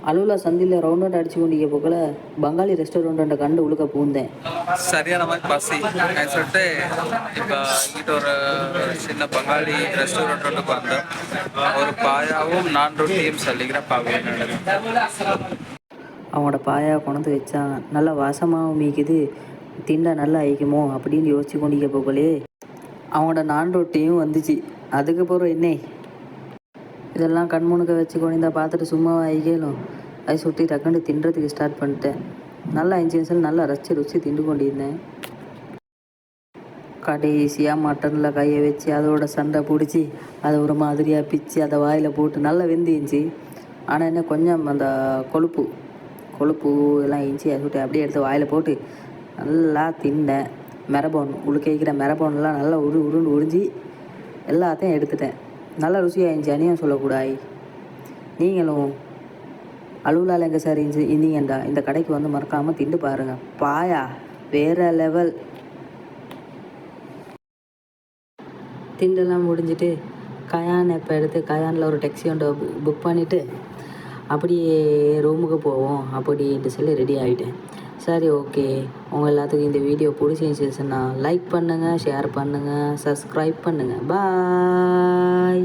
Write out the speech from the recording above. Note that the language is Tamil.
அலுவலா சந்தியில் ரவுண்ட் அடிச்சு கொண்டிருக்க போகல பங்காளி ரெஸ்டாரண்ட்டை கண்டு உழுக்க பூந்தேன். சரியான மாதிரி பசி சொல்லிட்டு இப்போ இங்கிட்ட ஒரு சின்ன பங்காளி ரெஸ்டாரண்ட்டுக்கு வந்தோம். ஒரு பாயாவும் நான் ரொட்டியும் சொல்லிக்கிற பாவையும் அவனோட பாயா கொண்டு வச்சான். நல்லா வாசமாகவும் மீக்குது, திண்டா நல்லா ஐக்குமோ அப்படின்னு யோசிச்சு கொண்டிருக்க போகலே அவனோட நான் ரொட்டியும் வந்துச்சு. அதுக்கப்புறம் என்ன இதெல்லாம் கண்முணுக்க வச்சு கொண்டிருந்தா பார்த்துட்டு சும்மாவா ஐக்கலும் அதை சுட்டி டக்குன்னு தின்றதுக்கு ஸ்டார்ட் பண்ணிட்டேன். நல்லா இன்ஜின்ஸில் நல்லா ரசித்து ருசி திண்டு கொண்டிருந்தேன். கடைசியாக மட்டனில் கையை வச்சு அதோட சண்டை பிடிச்சி அதை ஒரு மாதிரியாக பிச்சு அதை வாயில் போட்டு நல்லா வெந்துச்சு. ஆனால் என்ன கொஞ்சம் அந்த கொழுப்பு எல்லாம் இஞ்சி அதை சுட்டி அப்படியே எடுத்து வாயில் போட்டு நல்லா தின்னேன். மெரபோன் உழுக்கைக்கிற மெரபோன்லாம் நல்லா உருண்டு உறிஞ்சி எல்லாத்தையும் எடுத்துட்டேன். நல்லா ருசியாக இருந்துச்சு, அனியும் சொல்லக்கூடாது. நீங்களும் அலுவலால் எங்கே சார் இருந்தீங்கண்டா இந்த கடைக்கு வந்து மறக்காமல் திண்டு பாருங்கள். பாயா வேறு லெவல். திண்டெல்லாம் முடிஞ்சுட்டு கயான் இப்போ எடுத்து கயானில் ஒரு டேக்ஸி ஒன்று புக் பண்ணிவிட்டு அப்படியே ரூமுக்கு போவோம் அப்படின்ட்டு சொல்லி ரெடி ஆகிட்டேன். சரி, ஓகே. உங்கள் எல்லாத்துக்கும் இந்த வீடியோ பிடிச்சிருந்துச்சுன்னா லைக் பண்ணுங்கள், ஷேர் பண்ணுங்கள், சப்ஸ்கிரைப் பண்ணுங்கள். பாய்.